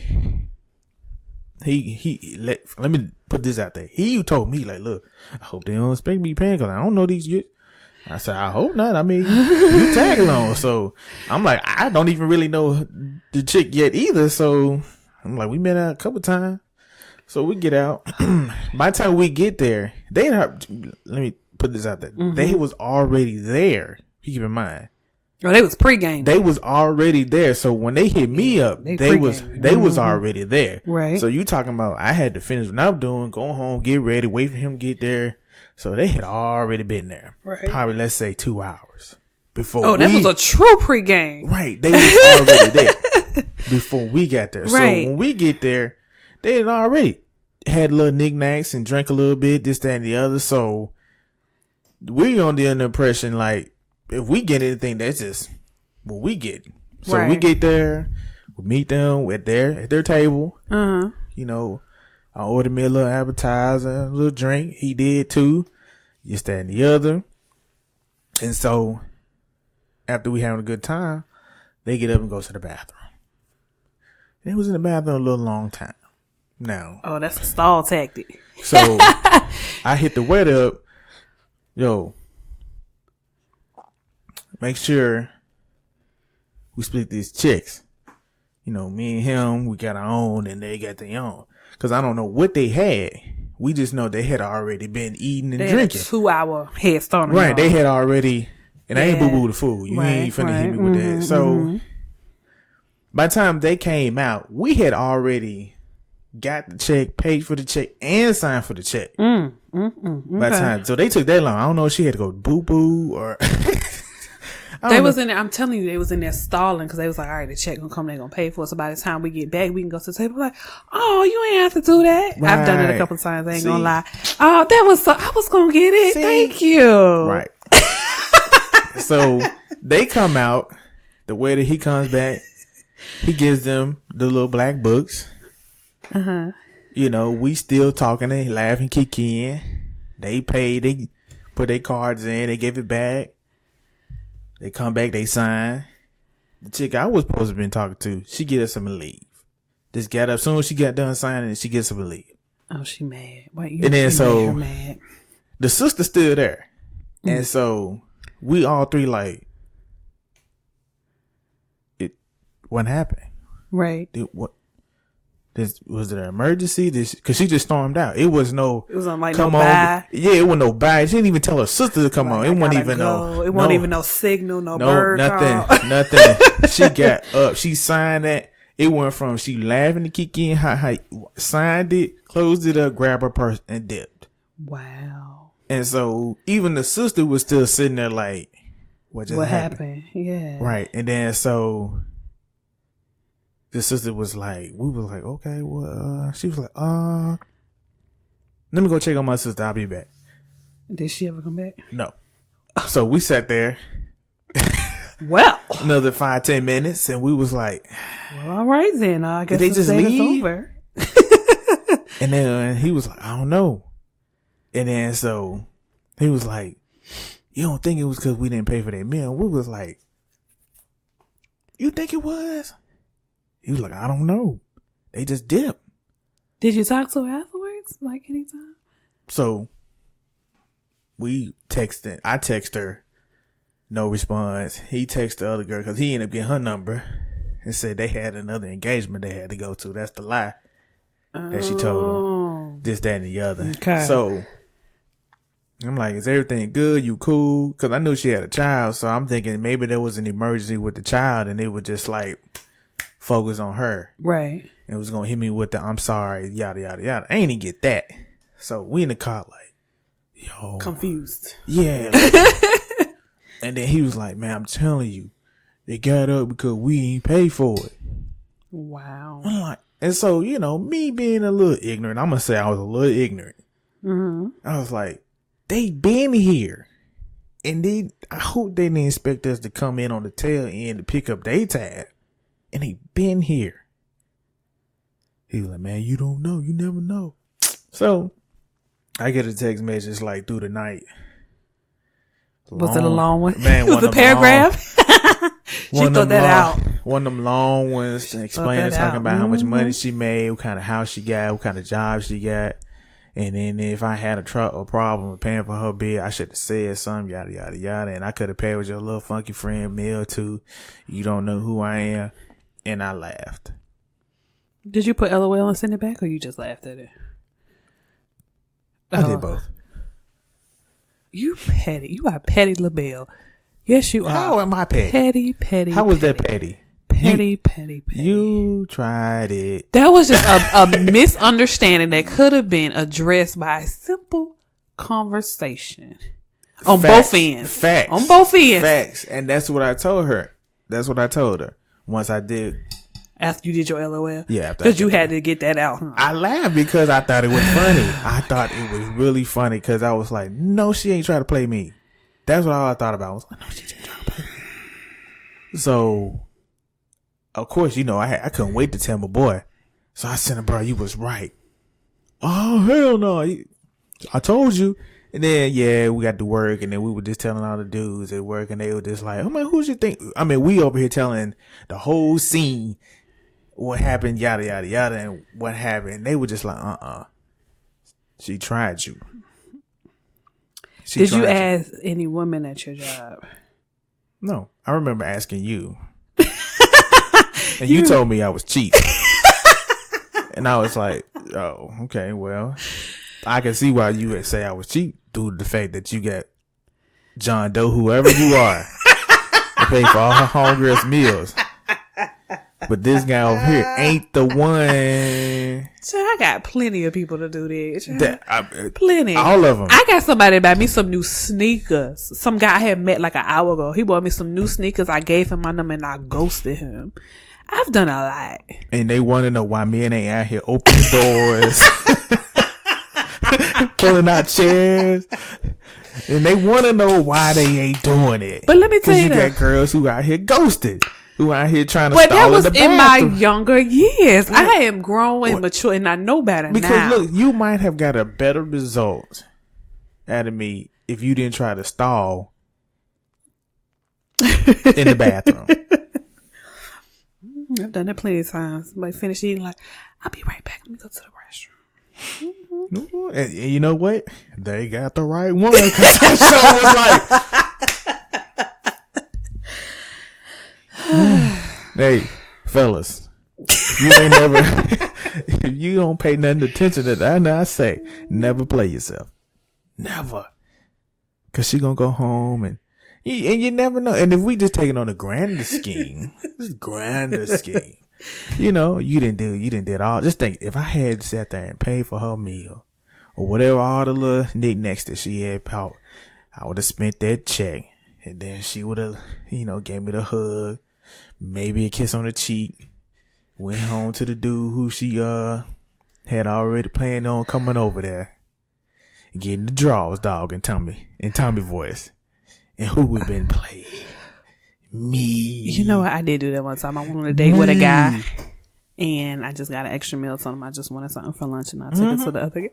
Let me put this out there. He told me like, look, I hope they don't expect me paying because I don't know these chicks. I said, I hope not. I mean, you tag along. So I'm like, I don't even really know the chick yet either. So I'm like, we met out a couple times. So we get out. By the time we get there, let me put this out there. Mm-hmm. They was already there. Keep in mind. Oh, they was pregame. They was already there. So when they hit me up, they was already there. Right. So you talking about I had to finish what I'm doing, go home, get ready, wait for him to get there. So they had already been there. Right. Probably, let's say 2 hours before. Oh, that was a true pregame. Right. They was already there before we got there. Right. So when we get there, they had already had little knickknacks and drank a little bit, this, that, and the other. So we under the impression like if we get anything, that's just what we get. So right. We get there, we meet them at their table. Uh-huh. You know, I ordered me a little appetizer, a little drink. He did too. This, that, and the other. And so after we having a good time, they get up and go to the bathroom. And it was in the bathroom a little long time. Now. Oh, that's a stall tactic. So I hit the wet up. Yo, make sure we split these chicks. You know, me and him, we got our own and they got their own. Cause I don't know what they had. We just know they had already been eating and drinking. 2 hour head start. Right. They had already, and I ain't boo-boo the food. You ain't finna hit me with that. So by the time they came out, we had already got the check, paid for the check, and signed for the check. Okay. By the time, so they took that long. I don't know if she had to go boo-boo or. They was in there. I'm telling you, they was in there stalling because they was like, all right, the check gonna come, they gonna pay for it. So by the time we get back, we can go to the table. Like, oh, you ain't have to do that. Right. I've done it a couple of times. I ain't gonna lie. Oh, that was so. I was gonna get it. Thank you. Right. So they come out. The way that he comes back, he gives them the little black books. You know, we still talking and laughing, kicking. They paid. They put their cards in. They gave it back. They come back, they sign. The chick I was supposed to been talking to, she get us some leave. Just got up. Soon as she got done signing, she gets some leave. Oh, she mad. Wait, and then so mad. The sister still there. And so we all three like, what happened? Right. Was it an emergency? Because she just stormed out. It was no. It was on like no bye. Yeah, it wasn't no bye. She didn't even tell her sister to come on. It wasn't even no. It wasn't even no signal. No bird nothing. Call. Nothing. She got up. She signed that. It went from she laughing to kick in, signed it, closed it up, grabbed her purse, and dipped. Wow. And so even the sister was still sitting there like, what happened? Yeah. Right. And then so. The sister was like, we was like, okay, well, she was like, let me go check on my sister. I'll be back. Did she ever come back? No. So we sat there. Well, another 5-10 minutes, and we was like, well, all right then. I guess they just leave. Over. And then he was like, I don't know. And then so he was like, you don't think it was because we didn't pay for that meal? We was like, you think it was? He was like, I don't know. They just dipped. Did you talk to her afterwards? Like anytime? So we texted. I text her. No response. He texted the other girl because he ended up getting her number and said they had another engagement they had to go to. That's the lie that she told him. this, that, and the other. Okay. So I'm like, is everything good? You cool? Because I knew she had a child, so I'm thinking maybe there was an emergency with the child, and they would just like focus on her. Right. And it was gonna hit me with the I'm sorry, yada yada yada. I ain't even get that. So we in the car like, yo, confused. Yeah. And then he was like, man, I'm telling you, they got up because we ain't pay for it. Wow. I'm like, and so, you know, me being a little ignorant, I'm going to say I was a little ignorant. Mm-hmm. I was like, they been here. And I hope they didn't expect us to come in on the tail end to pick up their tab. And they been here. He was like, man, you don't know. You never know. So I get a text message like through the night. Was it a long one? Man, was it a paragraph? She thought that out. One of them long ones explaining, talking about how much money she made, what kind of house she got, what kind of job she got. And then if I had a problem with paying for her bill, I should have said something, yada, yada, yada. And I could have paid with your little funky friend meal too. You don't know who I am. And I laughed. Did you put LOL and send it back, or you just laughed at it? I did both. You petty. You are petty LaBelle. Yes, you are. How am I petty? Petty. How was that petty? Petty. You tried it. That was just a misunderstanding that could have been addressed by a simple conversation. On both ends. Facts. On both ends. Facts. And that's what I told her. Once I did. After you did your LOL? Yeah. Because you had to get that out, huh? I laughed because I thought it was funny. I thought it was really funny because I was like, no, she ain't trying to play me. That's what all I thought about. I was like, no, she ain't trying to play me. So, of course, you know, I couldn't wait to tell my boy. So I said, bro, you was right. Oh, hell no. I told you. And then, yeah, we got to work, and then we were just telling all the dudes at work, and they were just like, oh, man, who's you think? I mean, we over here telling the whole scene what happened, yada, yada, yada, and what happened. And they were just like, she tried you. Did you ask any women at your job? No. I remember asking you. And you told me I was cheap. And I was like, oh, okay, well, I can see why you would say I was cheap due to the fact that you got John Doe, whoever you are, to pay for all her homegirls' meals. But this guy over here ain't the one. So I got plenty of people to do this. Plenty. All of them. I got somebody to buy me some new sneakers. Some guy I had met like an hour ago. He bought me some new sneakers. I gave him my number and I ghosted him. I've done a lot. And they want to know why men ain't out here opening doors, pulling out chairs. And they want to know why they ain't doing it. But let me tell you, you got girls who out here ghosted. Who out here trying to stall that was in my younger years. Yeah. I am grown and mature, and I know better now. Because look, you might have got a better result out of me if you didn't try to stall in the bathroom. I've done that plenty of times. Somebody finish eating, like, I'll be right back. Let me go to the restroom. Mm-hmm. And you know what? They got the right one. Because that show was like. Hey, fellas, if you don't pay nothing attention to that, I say, never play yourself. Never. Because she going to go home and you never know. And if we just take it on a grander scheme, you know, you didn't did all. Just think, if I had sat there and paid for her meal or whatever, all the little knickknacks that she had bought, I would have spent that check. And then she would have, gave me the hug. Maybe a kiss on the cheek. Went home to the dude who she had already planned on coming over there. Getting the draws, dog, in Tommy voice. And who we been playing? Me. You know what? I did do that one time. I went on a date with a guy. And I just got an extra meal. Told him I just wanted something for lunch, and I took it to the other guy.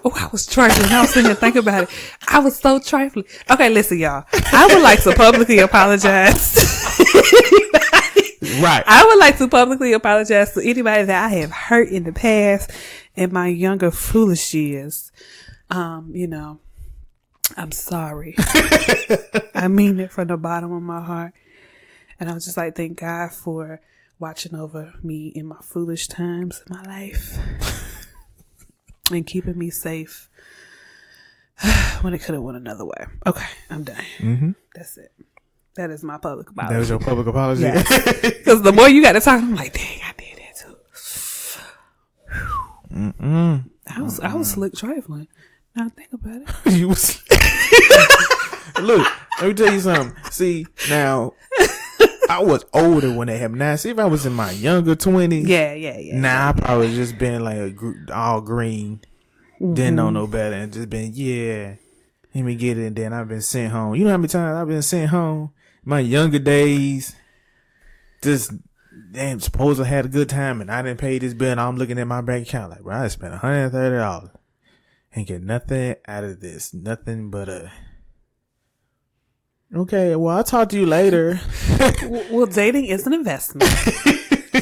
Oh, I was trifling. I was sitting here thinking about it. I was so trifling. Okay, listen, y'all. I would like to publicly apologize. Right. I would like to publicly apologize to anybody that I have hurt in the past in my younger foolish years. I'm sorry. I mean it from the bottom of my heart. And I was just like, thank God for watching over me in my foolish times in my life. and keeping me safe when it could have went another way. Okay, I'm done. Mm-hmm. That's it. That is my public apology. That was your public apology? Because the more you got to talk, I'm like, dang, I did that too. I was slick trifling. Now think about it. You was Look, let me tell you something. See, now I was older when that happened. Now, see, if I was in my younger 20s, I probably just been like all green, didn't know no better, and just been let me get it. And then I've been sent home. You know how many times I've been sent home? My younger days, just damn, suppose I had a good time and I didn't pay this bill. And I'm looking at my bank account like, bro, I spent $130. Ain't get nothing out of this. Nothing but okay, well, I'll talk to you later. Well, dating is an investment.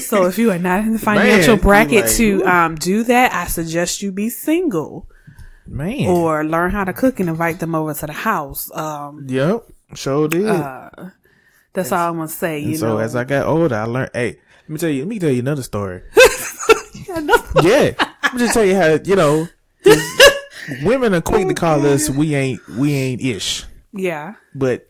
So if you are not in the financial bracket like, to do that, I suggest you be single. Man. Or learn how to cook and invite them over to the house. Yep, sure did. That's all I'm going to say. You so know. as I got older, I learned, hey, let me tell you another story. Let me just tell you how, women are quick to call us we ain't ish. Yeah. But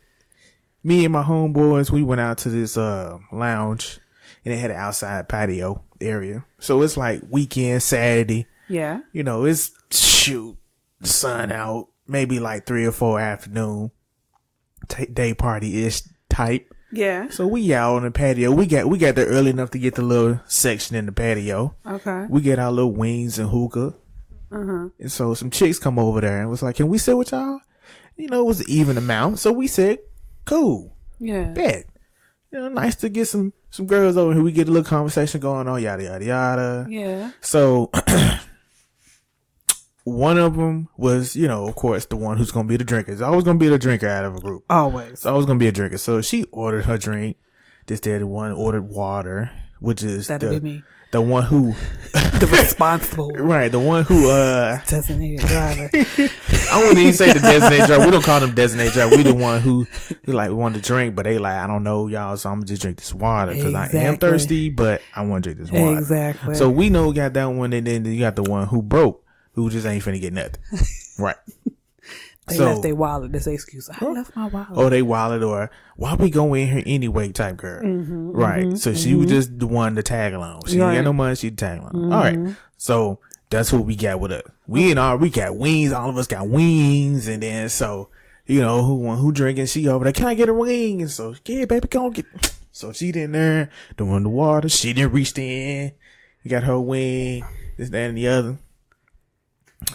me and my homeboys, we went out to this lounge and it had an outside patio area. So it's like weekend, Saturday. Yeah. It's the sun out, maybe like 3 or 4 afternoon, day party ish type. Yeah. So we out on the patio. We got there early enough to get the little section in the patio. Okay. We get our little wings and hookah. And so some chicks come over there and was like, "Can we sit with y'all?" It was an even amount, so we said, "Cool, yeah, bet." Nice to get some girls over here. We get a little conversation going on, yada yada yada. Yeah. So one of them was, of course, the one who's gonna be the drinker. There's always gonna be the drinker out of a group. Always. It's always gonna be a drinker. So she ordered her drink. This the one ordered water, which is that'd be me. The one who the responsible one. Right, the one who designated driver. I wouldn't even say the designated driver. We don't call them designated driver. We the one who like wanted to drink, but they like, I don't know y'all, so I'm gonna just drink this water because I am thirsty, but I want to drink this water. Exactly. So we know we got that one, and then you got the one who broke, who just ain't finna get nothing. Right. They left their wallet. That's the excuse. I left my wallet. Oh, they wallet, or why we go in here anyway type girl. Right. So she was just the one to tag along. She didn't got no money. She tag along. All right. So that's what we got with us. We got wings. All of us got wings. And then so, who drinking? She over there. Can I get a wing? And so, yeah, baby, go get. So she in there doing the water. She didn't reach in. You got her wing. This, that, and the other.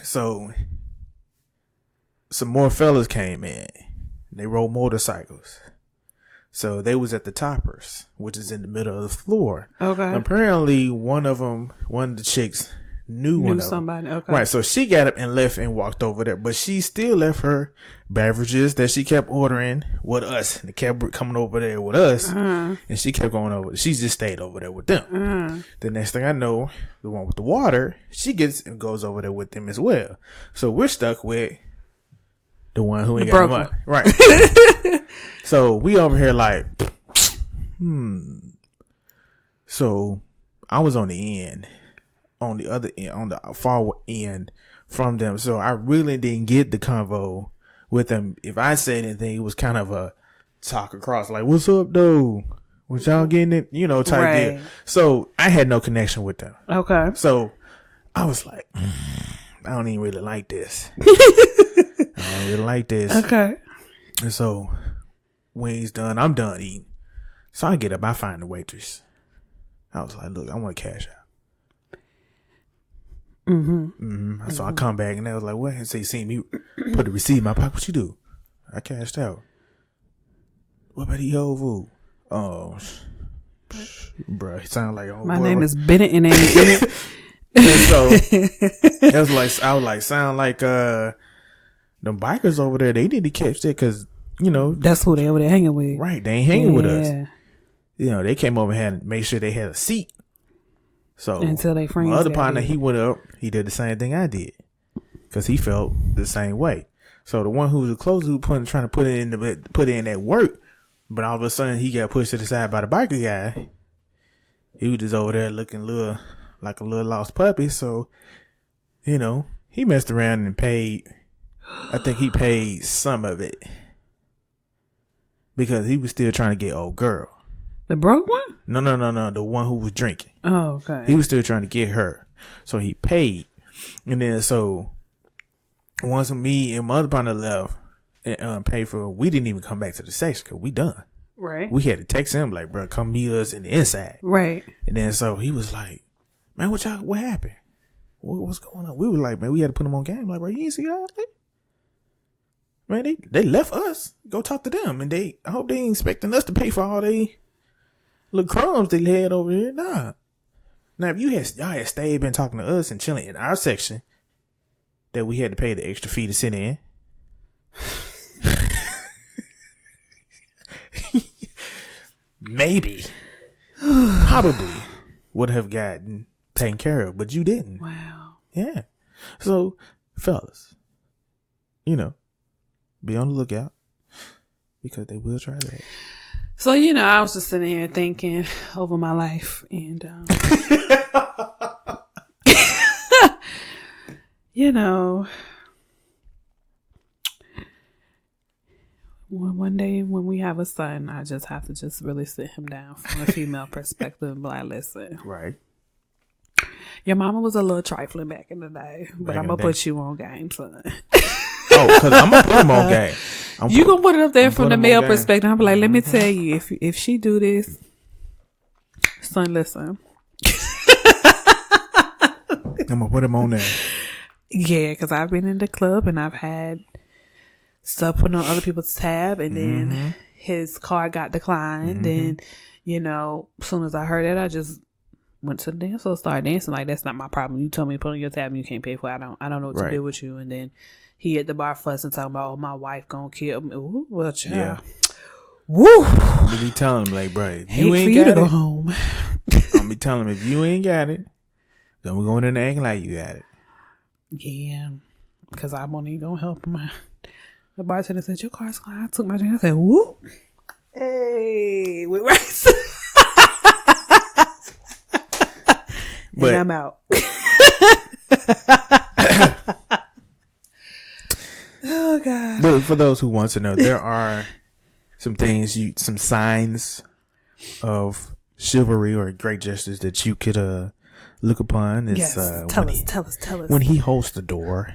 So some more fellas came in. They rode motorcycles. So they was at the toppers, which is in the middle of the floor. Okay. Apparently one of the chicks knew somebody. Okay. Right. So she got up and left and walked over there, but she still left her beverages that she kept ordering with us, and kept coming over there with us. And she kept going over. She just stayed over there with them. The next thing I know, the one with the water, she gets and goes over there with them as well. So we're stuck with the one who ain't got no money. Right. So we over here like, So I was on the end, on the other end, on the far end from them. So I really didn't get the convo with them. If I said anything, it was kind of a talk across, like, "What's up, though? What y'all getting it?" Type deal. So I had no connection with them. Okay. So I was like, I don't even really like this. I don't really like this. Okay. And so wings done, I'm done eating. So I get up, I find the waitress. I was like, "Look, I want to cash out." So I come back and they was like, "What?" And so you see me put the receipt in my pocket. "What you do?" "I cashed out." "What about the old food?" "Oh, bro, it sound like my name is Bennett and ain't Bennett. And so it was like, I was like, sound like them bikers over there. They need to catch that because that's who they over there hanging with. Right, they ain't hanging with us. They came over and had to make sure they had a seat. So until they friends. My other partner, he went up. He did the same thing I did because he felt the same way. So the one who was the closest, who trying to put in that work, but all of a sudden he got pushed to the side by the biker guy. He was just over there looking like a little lost puppy. So you know, he messed around and paid. I think he paid some of it because he was still trying to get old girl. The broke one? No. The one who was drinking. Oh, okay. He was still trying to get her, so he paid. And then so once me and my other partner left and paid for it, we didn't even come back to the section because we done. Right. We had to text him like, bro, come meet us in the inside. Right. And then so he was like, man, what happened? What's going on? We were like, man, we had to put him on game. Like, bro, you ain't see that? Man, they left us. Go talk to them. And I hope they ain't expecting us to pay for all they little crumbs they had over here. Nah. Now, if y'all had stayed been talking to us and chilling in our section that we had to pay the extra fee to sit in. Maybe. Probably would have gotten taken care of, but you didn't. Wow. Yeah. So, fellas, you know, be on the lookout because they will try that. So, you know, I was just sitting here thinking over my life and, you know, one day when we have a son, I just have to just really sit him down from a female perspective and be like, listen. Right. Your mama was a little trifling back in the day, but I'm going to put you on game, son. Oh, because I'm going to put him on game. You going to put it up there from the male perspective. I'm like, let me tell you, if she do this, son, listen. I'm going to put him on there. Yeah, because I've been in the club and I've had stuff put on other people's tab, and then his card got declined. And, you know, as soon as I heard that, I just went to the dance floor, started dancing. Like, that's not my problem. You told me to put on your tab and you can't pay for it. I don't know what to do with you. And then he at the bar fussing, talking about, oh, my wife gonna kill me. Ooh, well, child. Yeah. Woo! I'm be telling him, like, bro, you ain't got it. Go home. I'm be telling him, if you ain't got it, then we're going in there acting like you got it. Yeah, because I won't even gonna help him. The bartender said, your car's gone. I took my drink. I said, whoop. Hey, we right. And I'm out. Oh, God. But for those who want to know, there are some signs of chivalry or great gestures that you could look upon. It's, yes. Tell us. When he holds the door,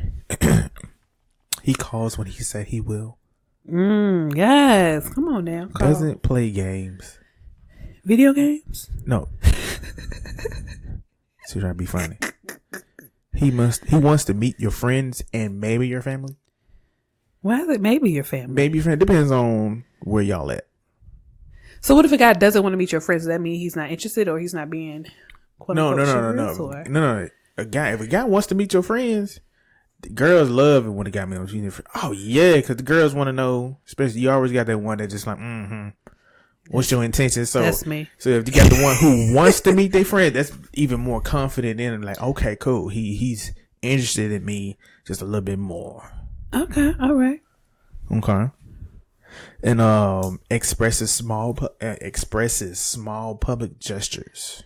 he calls when he said he will. Yes. Come on now. Doesn't play games. Video games? No. So trying to be funny. He wants to meet your friends and maybe your family. Why is it maybe your family? Maybe your friend. Depends on where y'all at. So what if a guy doesn't want to meet your friends? Does that mean he's not interested or he's not being No. If a guy wants to meet your friends, the girls love it when the guy meets your friends. Oh yeah, because the girls want to know. Especially you always got that one that just like, what's your intention? So that's me. So if you got the one who wants to meet their friend, that's even more confident in it. Like, okay, cool. He's interested in me just a little bit more. Okay, all right. Okay. And expresses small public gestures.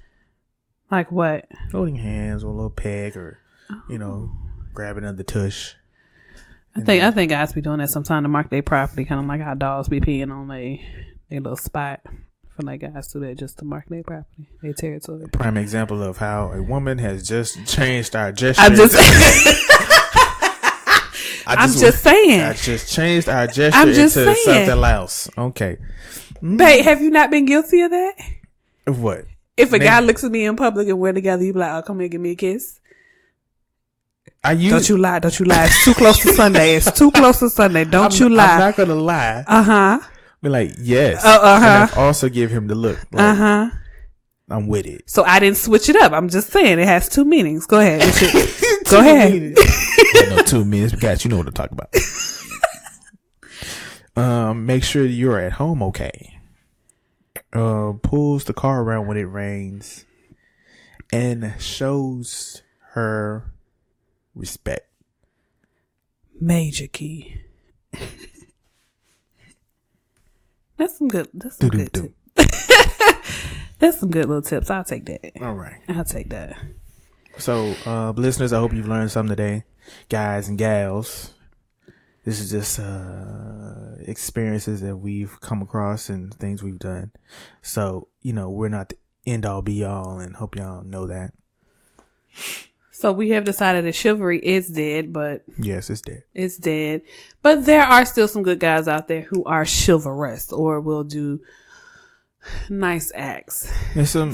Like what? Holding hands or a little peg or grabbing under the tush. I think guys be doing that sometimes to mark their property, kind of like how dogs be peeing on a little spot. For like guys do that just to mark their property, their territory. Prime example of how a woman has just changed our gestures. I'm just saying. I just changed our gesture into something else. Okay. Babe, have you not been guilty of that? What? If a guy looks at me in public and we're together, you be like, oh, come here, give me a kiss. Don't you lie. It's too close to Sunday. Don't you lie. I'm not going to lie. Uh-huh. Be like, yes. And I also give him the look. Like, I'm with it. So I didn't switch it up. I'm just saying it has two meanings. Go ahead. Go ahead. No, 2 minutes. Guys, you know what I'm talking about. Make sure you're at home okay. Pulls the car around when it rains and shows her respect. Major key. That's some good tips. That's some good little tips. I'll take that. All right. I'll take that. So, listeners, I hope you've learned something today, guys and gals. This is just experiences that we've come across and things we've done. So, we're not the end all be all, and hope y'all know that. So we have decided that chivalry is dead, but yes, it's dead. It's dead, but there are still some good guys out there who are chivalrous or will do nice acts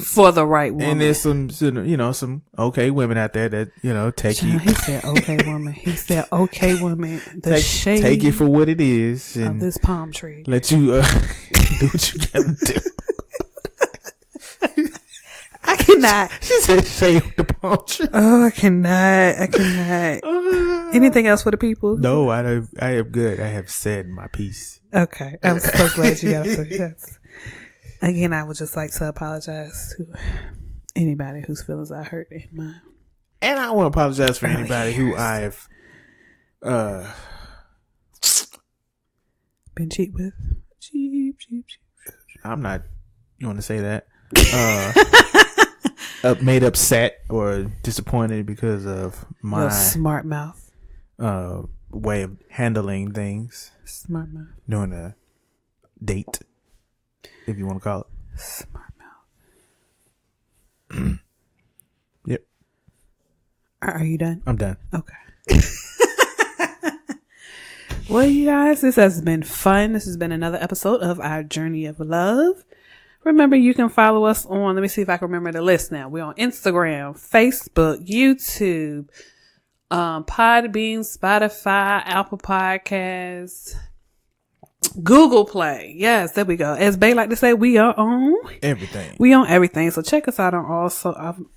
for the right woman. And there's some okay women out there that take you. He said okay woman. He said okay woman. The shade. Take it for what it is and of this palm tree. Let you do what you gotta do. I cannot. She said shade the palm tree. Oh, I cannot. Anything else for the people? No, I am good. I have said my piece. Okay, I'm so glad you got it. Yes. Again, I would just like to apologize to anybody whose feelings I hurt in mine. And I want to apologize for anybody who I've been cheap with. Cheap. I'm not going to say that. Made upset or disappointed because of my smart mouth way of handling things. Smart mouth. During a date, if you want to call it. Smart mouth. Yep. Are you done? I'm done. Okay. Well, you guys, this has been fun. This has been another episode of Our Journey of Love. Remember, you can follow us on, let me see if I can remember the list now. We're on Instagram, Facebook, YouTube, Podbean, Spotify, Apple Podcasts, Google Play. Yes, there we go. As Bay like to say, we are on everything. We on everything. So check us out on all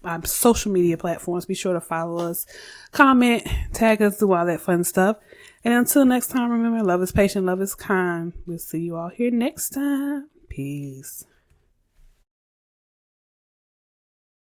our social media platforms. Be sure to follow us, comment, tag us, do all that fun stuff. And until next time, remember, love is patient, love is kind. We'll see you all here next time. Peace.